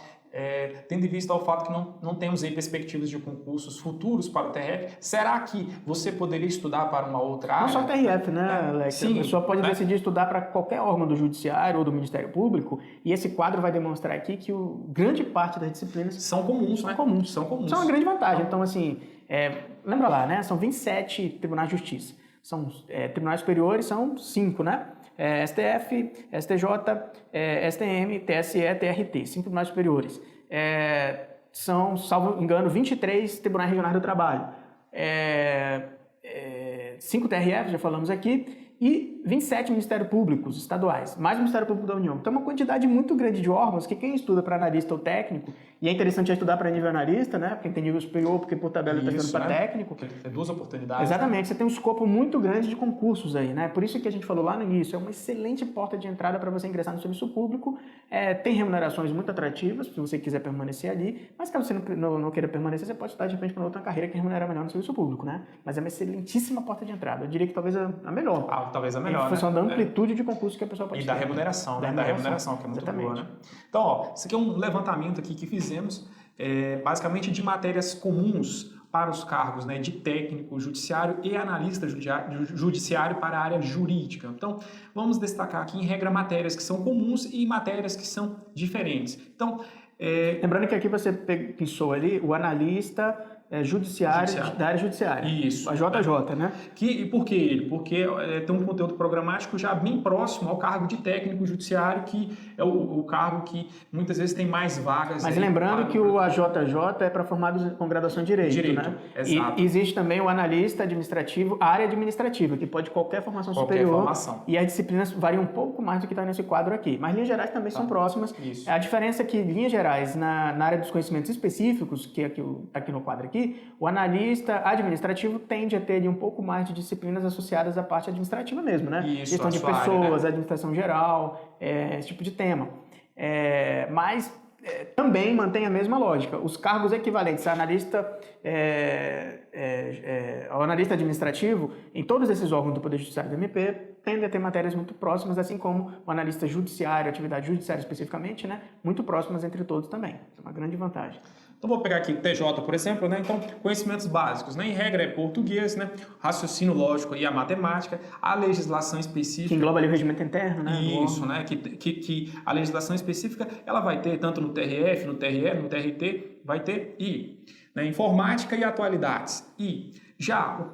tendo em vista o fato que não temos aí perspectivas de concursos futuros para o TRF, será que você poderia estudar para uma outra área? Não só o TRF, né, Alex? Sim, a pessoa pode decidir estudar para qualquer órgão do Judiciário ou do Ministério Público, e esse quadro vai demonstrar aqui que grande parte das disciplinas são comuns, né? São comuns. Isso é uma grande vantagem. Então, assim, lembra lá, né? São 27 tribunais de justiça. São tribunais superiores, são 5, né? STF, STJ, STM, TSE, TRT, 5 tribunais superiores. São, salvo engano, 23 tribunais regionais do trabalho. 5 TRFs, já falamos aqui, e 27 Ministérios Públicos estaduais, mais o Ministério Público da União. Então, é uma quantidade muito grande de órgãos que quem estuda para analista ou técnico, e é interessante estudar para nível analista, né? Porque tem nível superior, porque por tabela está estudando para técnico. Tem 2 oportunidades. Exatamente, né? Você tem um escopo muito grande de concursos aí, né? Por isso que a gente falou lá no início, é uma excelente porta de entrada para você ingressar no serviço público. Tem remunerações muito atrativas, se você quiser permanecer ali, mas caso você não queira permanecer, você pode estudar de repente para outra carreira que remunera melhor no serviço público, né? Mas é uma excelentíssima porta de entrada. Eu diria que talvez a melhor. Talvez a melhor, em função da amplitude de concurso que a pessoa pode ter. E da remuneração, né? Da remuneração, que é muito Exatamente. boa, né? Então, ó, isso aqui é um levantamento aqui que fizemos, basicamente de matérias comuns para os cargos, né, de técnico judiciário e analista judiciário para a área jurídica. Então, vamos destacar aqui, em regra, matérias que são comuns e matérias que são diferentes. Então, lembrando que aqui você pensou ali o analista judiciário da área judiciária. Isso. A JJ, né? E por que ele? Porque tem um conteúdo programático já bem próximo ao cargo de técnico judiciário, que é o cargo que muitas vezes tem mais vagas. Mas lembrando que o AJJ é para formados com graduação em Direito, né? Exato. E existe também o analista administrativo, área administrativa, que pode qualquer formação superior. E as disciplinas variam um pouco mais do que está nesse quadro aqui. Mas linhas gerais também são próximas. Isso. A diferença é que linhas gerais, na área dos conhecimentos específicos, que é aqui no quadro aqui, o analista administrativo tende a ter ali um pouco mais de disciplinas associadas à parte administrativa mesmo, né? Isso, gestão de pessoas, área, né? administração geral, esse tipo de tema. Mas também mantém a mesma lógica. Os cargos equivalentes ao analista administrativo, em todos esses órgãos do Poder Judiciário do MP, tendem a ter matérias muito próximas, assim como o analista judiciário, atividade judiciária especificamente, né? Muito próximas entre todos também. Isso é uma grande vantagem. Então, vou pegar aqui o TJ, por exemplo, né? Então, conhecimentos básicos, né? Em regra é português, né? Raciocínio lógico e a matemática, a legislação específica. Que engloba ali o regimento interno, né? Isso, né? Que a legislação específica, ela vai ter tanto no TRF, no TRE, no TRT, vai ter né? Informática e atualidades. Já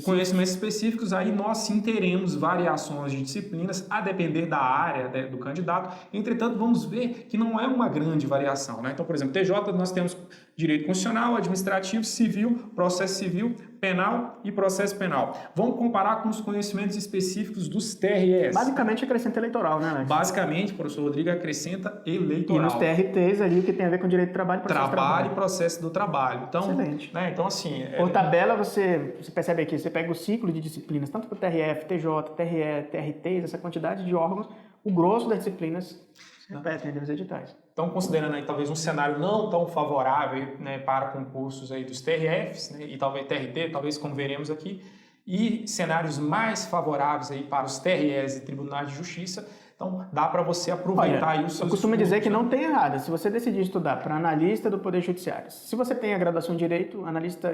conhecimentos específicos, aí nós sim teremos variações de disciplinas a depender da área do candidato. Entretanto, vamos ver que não é uma grande variação, né? Então, por exemplo, TJ nós temos direito constitucional, administrativo, civil, processo civil, penal e processo penal. Vamos comparar com os conhecimentos específicos dos TREs. Basicamente acrescenta eleitoral, né, Alex? Basicamente, professor Rodrigo, acrescenta eleitoral. E nos TRTs ali, que tem a ver com direito do trabalho e processo do trabalho. E processo do trabalho. Então, excelente. Né, então assim... Por tabela, você percebe aqui, você pega o ciclo de disciplinas, tanto para o TRF, TJ, TRE, TRTs, essa quantidade de órgãos, o grosso das disciplinas se repetem nos editais. Então, considerando aí talvez um cenário não tão favorável, né, para concursos aí dos TRFs, né, e talvez TRT, talvez como veremos aqui, e cenários mais favoráveis aí para os TREs e tribunais de justiça, então dá para você aproveitar aí os seus. Eu costumo dizer que não tem errado. Se você decidir estudar para analista do Poder Judiciário, se você tem a graduação em Direito, analista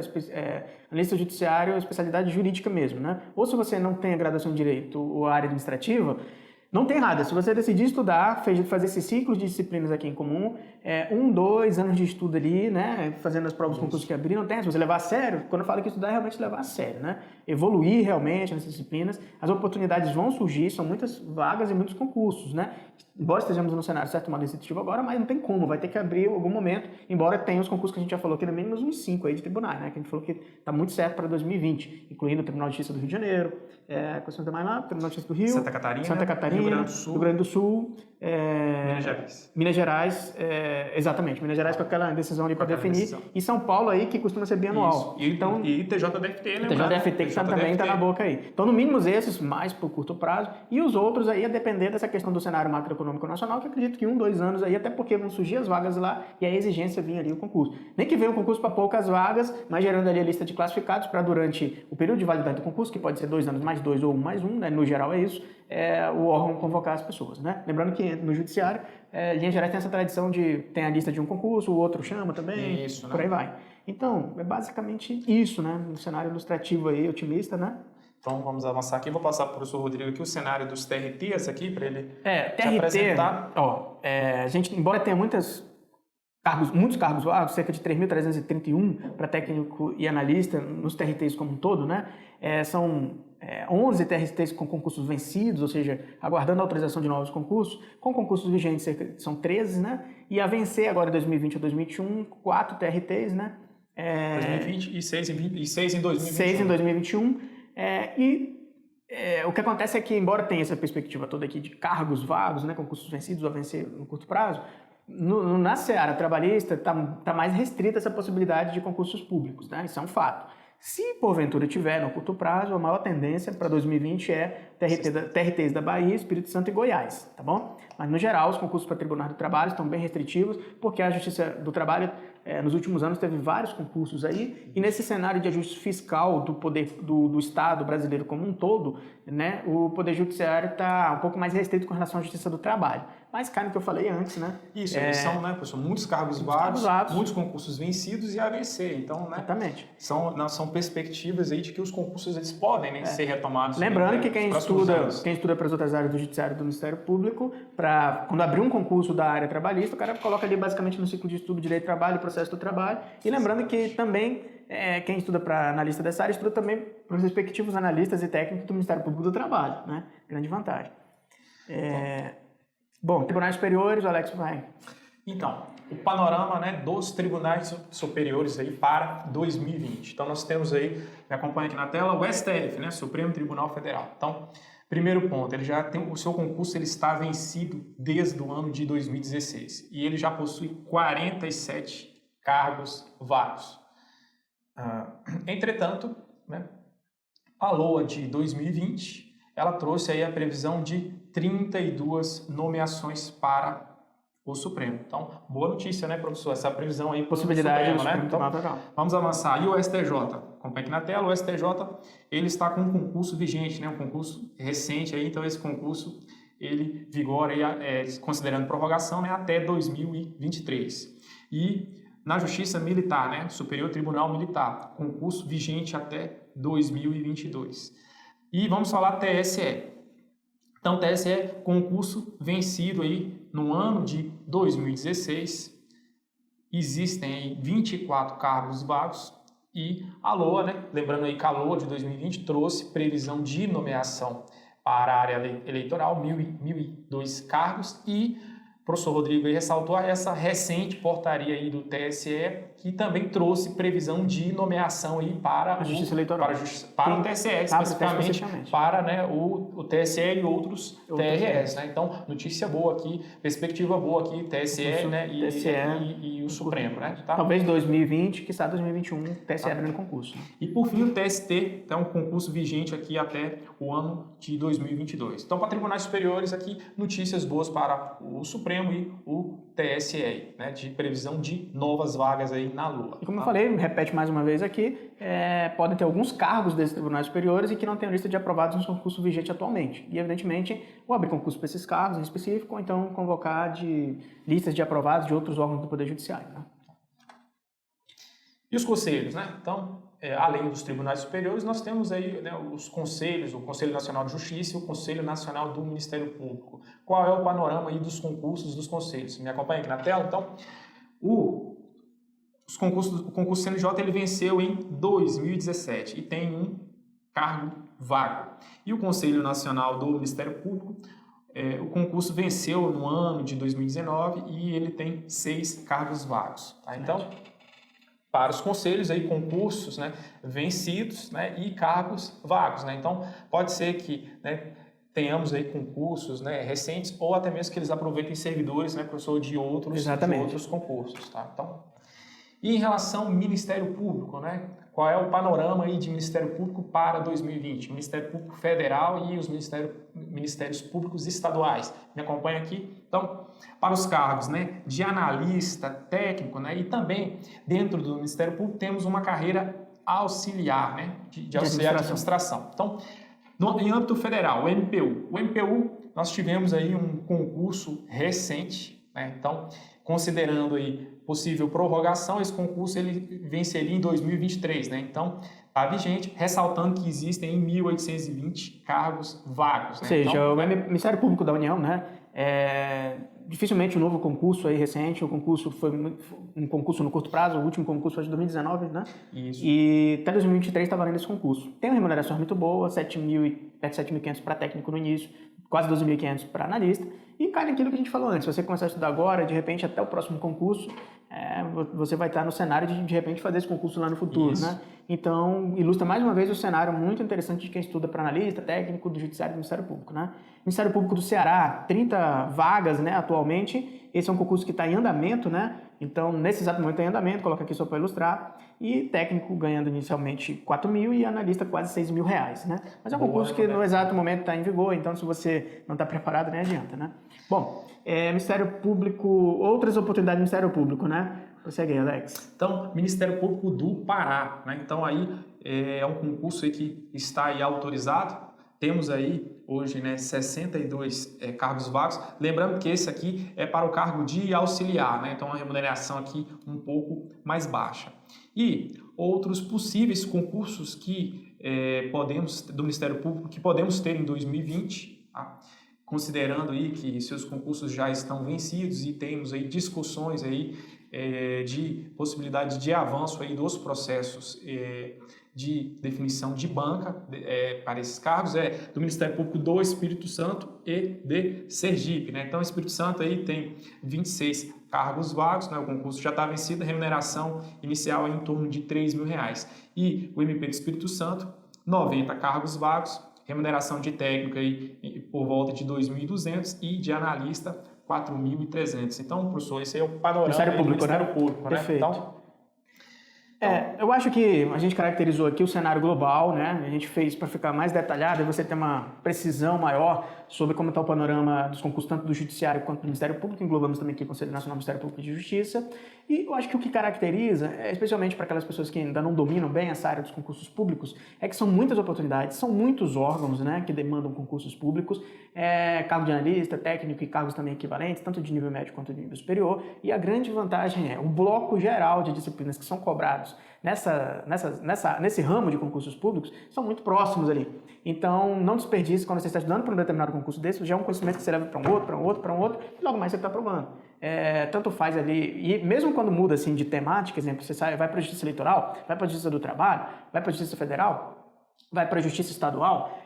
judiciário, especialidade jurídica mesmo, né? Ou se você não tem a graduação em Direito ou a área administrativa, Não tem errado. Se você decidir estudar, fazer esses ciclos de disciplinas aqui em comum, 1, 2 anos de estudo ali, né? Fazendo as provas, concursos que abrir, não tem. Se você levar a sério, quando eu falo que estudar, é realmente levar a sério, né? Evoluir realmente nessas disciplinas, as oportunidades vão surgir, são muitas vagas e muitos concursos, né? Embora estejamos no cenário certo modo restritivo agora, mas não tem como, vai ter que abrir em algum momento, embora tenha os concursos que a gente já falou aqui, no mínimo uns 5 aí de tribunais, né? Que a gente falou que está muito certo para 2020, incluindo o Tribunal de Justiça do Rio de Janeiro, questão também lá, Tribunal de Justiça do Rio, Santa Catarina, Rio Grande do Sul, Minas Gerais, exatamente, Minas Gerais com aquela decisão ali para definir, e São Paulo aí que costuma ser bianual. Então, e TJDFT, né? TJDFT que também está na boca aí. Então, no mínimo esses, mais por curto prazo, e os outros aí a depender dessa questão do cenário macroeconômico nacional, que acredito que 1, 2 anos aí, até porque vão surgir as vagas lá e a exigência vir ali o concurso. Nem que venha um concurso para poucas vagas, mas gerando ali a lista de classificados para durante o período de validade do concurso, que pode ser 2 anos mais 2 ou 1 mais 1, né? No geral é isso, o órgão convocar as pessoas, né? Lembrando que no judiciário, linha gerais tem essa tradição de tem a lista de um concurso, o outro chama também, isso, por aí vai. Então, é basicamente isso, né? Um cenário ilustrativo aí, otimista, né? Então vamos avançar aqui. Vou passar para o professor Rodrigo aqui o cenário dos TRTs aqui para ele TRT, te apresentar. A gente, embora tenha muitos cargos vagos, cerca de 3.331 para técnico e analista nos TRTs como um todo, né? São 11 TRTs com concursos vencidos, ou seja, aguardando a autorização de novos concursos. Com concursos vigentes são 13, né? E a vencer agora em 2020 a 2021, 4 TRTs, né? 2020 e 6 em 2021. 6 em 2021. O que acontece é que, embora tenha essa perspectiva toda aqui de cargos vagos, né, concursos vencidos a vencer no curto prazo, na seara trabalhista está mais restrita essa possibilidade de concursos públicos, né? Isso é um fato. Se porventura tiver no curto prazo, a maior tendência para 2020 é TRTs da Bahia, Espírito Santo e Goiás, tá bom? Mas no geral, os concursos para Tribunal do Trabalho estão bem restritivos, porque a Justiça do Trabalho nos últimos anos teve vários concursos aí, e nesse cenário de ajuste fiscal do poder do Estado brasileiro como um todo, né, o Poder Judiciário está um pouco mais restrito com relação à Justiça do Trabalho. Mas cai no que eu falei antes, né? Isso, são, né, professor, muitos cargos vagos, muitos concursos vencidos e AVC, então, né? Exatamente. São perspectivas aí de que os concursos eles podem, né, ser retomados. Lembrando que quem estuda para as outras áreas do Judiciário e do Ministério Público, quando abrir um concurso da área trabalhista, o cara coloca ali basicamente no ciclo de estudo Direito do Trabalho e Processo do Trabalho. E lembrando que também quem estuda para analista dessa área estuda também para os respectivos analistas e técnicos do Ministério Público do Trabalho, né? Grande vantagem. Bom, tribunais superiores, o Alex vai. Então, o panorama, né, dos tribunais superiores aí para 2020. Então, nós temos aí, me acompanha aqui na tela, o STF, né, Supremo Tribunal Federal. Então, primeiro ponto, ele já tem o seu concurso, ele está vencido desde o ano de 2016 e ele já possui 47 cargos vagos. Entretanto, né, a LOA de 2020, ela trouxe aí a previsão de 32 nomeações para o Supremo. Então, boa notícia, né, professor? Essa previsão aí para o Supremo, né? Então, vamos avançar. E o STJ? Acompanha aqui na tela, o STJ, ele está com um concurso vigente, né? Um concurso recente aí, então esse concurso, ele vigora aí, considerando prorrogação, né, até 2023. E na Justiça Militar, né, Superior Tribunal Militar, concurso vigente até 2022. E vamos falar TSE. Então, TSE, concurso vencido aí no ano de 2016. Existem aí 24 cargos vagos e a LOA, né, lembrando aí que a LOA de 2020 trouxe previsão de nomeação para a área eleitoral, 1.002 cargos, e o professor Rodrigo aí ressaltou essa recente portaria aí do TSE, que também trouxe previsão de nomeação aí para a Justiça Eleitoral. Para o TSE, especificamente para, né, o TSE e outros TRS. Né? Então, notícia boa aqui, perspectiva boa aqui, TSE, né, e o Supremo. Né? Tá? Talvez 2020, quizá 2021, TSE abrindo concurso. E por fim, o TST, é um concurso vigente aqui até o ano de 2022. Então, para tribunais superiores aqui, notícias boas para o Supremo e o TSE, né, de previsão de novas vagas aí na LOA. E como eu falei, repete mais uma vez aqui, podem ter alguns cargos desses tribunais superiores e que não tem lista de aprovados no concurso vigente atualmente. E, evidentemente, ou abrir concurso para esses cargos em específico, ou então convocar de listas de aprovados de outros órgãos do Poder Judiciário. Né? E os conselhos, né? Então, além dos tribunais superiores, nós temos aí, né, os conselhos, o Conselho Nacional de Justiça e o Conselho Nacional do Ministério Público. Qual é o panorama aí dos concursos dos conselhos? Me acompanha aqui na tela? Então, o concurso CNJ ele venceu em 2017 e tem um cargo vago. E o Conselho Nacional do Ministério Público, o concurso venceu no ano de 2019 e ele tem 6 cargos vagos. Tá? Então, para os conselhos, aí, concursos, né, vencidos, né, e cargos vagos. Né? Então, pode ser que, né, tenhamos aí concursos, né, recentes ou até mesmo que eles aproveitem servidores, né, professor, de outros concursos. Tá? Então, e em relação ao Ministério Público, né, qual é o panorama aí de Ministério Público para 2020? Ministério Público Federal e os Ministérios Públicos Estaduais. Me acompanha aqui? Então, para os cargos, né, de analista, técnico, né, e também dentro do Ministério Público temos uma carreira auxiliar, né, de auxiliar de administração. Então, em âmbito federal, o MPU. O MPU, nós tivemos aí um concurso recente, né, então, considerando aí possível prorrogação, esse concurso ele venceria em 2023, né? Então, está vigente, ressaltando que existem 1.820 cargos vagos. Né? Ou seja, então, o Ministério Público da União, né? Dificilmente um novo concurso aí recente, o concurso foi um concurso no curto prazo, o último concurso foi de 2019, né? Isso. E até 2023 está valendo esse concurso. Tem uma remuneração muito boa, perto de 7.500 para técnico no início, quase 12.500 para analista, e cai naquilo que a gente falou antes, se você começar a estudar agora, de repente até o próximo concurso, você vai estar no cenário de repente fazer esse concurso lá no futuro, Isso. né? Então, ilustra mais uma vez o cenário muito interessante de quem estuda para analista, técnico do Judiciário e do Ministério Público, né? Ministério Público do Ceará, 30 vagas, né, atualmente. Esse é um concurso que está em andamento, né? Então, nesse exato momento está em andamento, coloca aqui só para ilustrar. E técnico ganhando inicialmente 4.000 e analista quase 6.000 reais, né? Mas é um concurso que no exato momento está em vigor, então se você não está preparado, nem adianta, né? Bom, Ministério Público, outras oportunidades do Ministério Público, né? Prossegue aí, Alex. Então, Ministério Público do Pará, né? Então aí é um concurso aí que está aí autorizado. Temos aí hoje, né, 62 cargos vagos. Lembrando que esse aqui é para o cargo de auxiliar, né? Então a remuneração aqui um pouco mais baixa. E outros possíveis concursos que do Ministério Público que podemos ter em 2020, tá? Considerando aí que seus concursos já estão vencidos e temos aí discussões aí de possibilidade de avanço aí dos processos de definição de banca para esses cargos, do Ministério Público do Espírito Santo e de Sergipe, né? Então, o Espírito Santo aí tem 26 cargos vagos, né? O concurso já está vencido, a remuneração inicial é em torno de R$3.000. E o MP do Espírito Santo, 90 cargos vagos, remuneração de técnico aí por volta de 2.200 e de analista 4.300. Então, professor, esse é o panorama do Ministério Público, né? Perfeito. Então, eu acho que a gente caracterizou aqui o cenário global, né? A gente fez para ficar mais detalhado e você ter uma precisão maior sobre como está o panorama dos concursos, tanto do Judiciário quanto do Ministério Público. Englobamos também aqui o Conselho Nacional do Ministério Público de Justiça. E eu acho que o que caracteriza, especialmente para aquelas pessoas que ainda não dominam bem essa área dos concursos públicos, é que são muitas oportunidades, são muitos órgãos, né, que demandam concursos públicos, cargo de analista, técnico e cargos também equivalentes, tanto de nível médio quanto de nível superior. E a grande vantagem é o bloco geral de disciplinas que são cobrados nesse ramo de concursos públicos são muito próximos ali. Então, não desperdice quando você está estudando para um determinado concurso desse, já é um conhecimento que você leva para um outro, e logo mais você está aprovando. Tanto faz ali, e mesmo quando muda assim de temática, exemplo, você vai para a Justiça Eleitoral, vai para a Justiça do Trabalho, vai para a Justiça Federal, vai para a Justiça Estadual,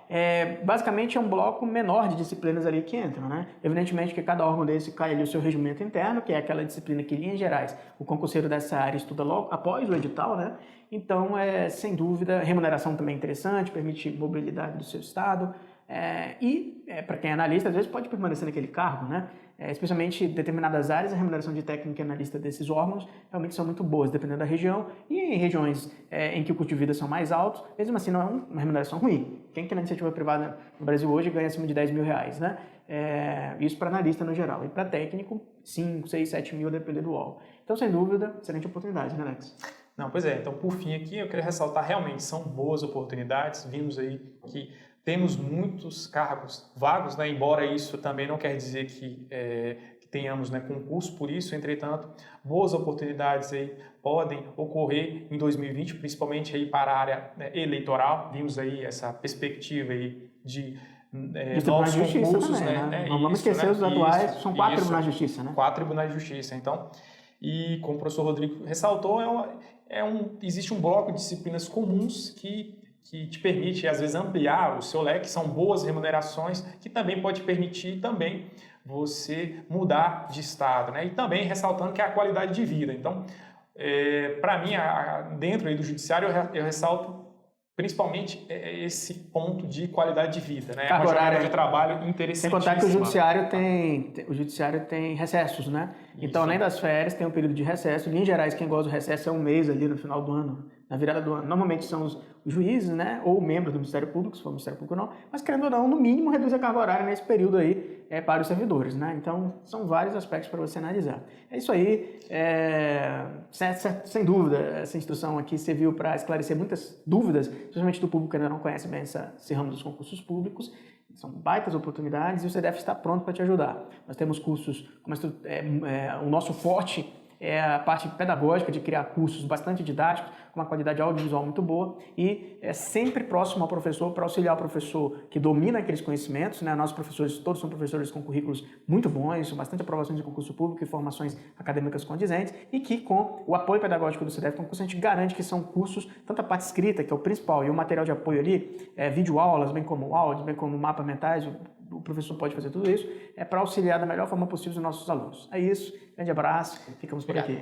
basicamente é um bloco menor de disciplinas ali que entram, né? Evidentemente que cada órgão desse cai ali o seu regimento interno, que é aquela disciplina que, em linhas gerais, o concurseiro dessa área estuda logo após o edital, né? Então, sem dúvida, remuneração também é interessante, permite mobilidade do seu estado, para quem é analista, às vezes pode permanecer naquele cargo, né? Especialmente em determinadas áreas, a remuneração de técnico e analista desses órgãos realmente são muito boas, dependendo da região. E em regiões em que o custo de vida são mais altos, mesmo assim não é uma remuneração ruim. Quem tem na iniciativa privada no Brasil hoje ganha acima de R$10.000, né? Isso para analista no geral. E para técnico, 5, 6, 7 mil, dependendo do órgão. Então, sem dúvida, excelente oportunidade, né, Alex? Não, pois então por fim aqui eu queria ressaltar, realmente são boas oportunidades. Vimos aí que temos muitos cargos vagos, né? Embora isso também não quer dizer que tenhamos, né, concurso por isso. Entretanto, boas oportunidades aí podem ocorrer em 2020, principalmente aí para a área, né, eleitoral. Vimos aí essa perspectiva aí de tribunais de justiça concursos, também, né? Não vamos esquecer os atuais, são 4 tribunais de justiça, né? 4 tribunais de justiça. Então, e como o professor Rodrigo ressaltou, existe um bloco de disciplinas comuns que te permite, às vezes, ampliar o seu leque, são boas remunerações, que também pode permitir também você mudar de estado, né? E também ressaltando que é a qualidade de vida. Então, para mim, dentro aí do judiciário, eu ressalto principalmente esse ponto de qualidade de vida, né? Carga uma jornada horária, de trabalho interessantíssima. Sem contar que o judiciário tem recessos, né? Então, além das férias, tem um período de recesso. Em gerais, quem gosta do recesso é um mês ali no final do ano, na virada do ano. Normalmente são os juízes, né? Ou membros do Ministério Público, se for o Ministério Público não. Mas, querendo ou não, no mínimo, reduz a carga horária nesse período aí para os servidores, né? Então, são vários aspectos para você analisar. É isso aí. Sem dúvida, essa instrução aqui serviu para esclarecer muitas dúvidas, especialmente do público que ainda não conhece bem esse ramo dos concursos públicos. São baitas oportunidades e o CDF está pronto para te ajudar. Nós temos cursos, o nosso forte é a parte pedagógica de criar cursos bastante didáticos, com uma qualidade audiovisual muito boa e é sempre próximo ao professor para auxiliar o professor que domina aqueles conhecimentos, né? Nossos professores, todos são professores com currículos muito bons, bastante aprovações de concurso público e formações acadêmicas condizentes e que com o apoio pedagógico do CDF Concurso a gente garante que são cursos, tanto a parte escrita, que é o principal, e o material de apoio ali, videoaulas, bem como áudios, bem como mapa mentais, o professor pode fazer tudo isso, para auxiliar da melhor forma possível os nossos alunos. É isso, grande abraço, ficamos por aqui.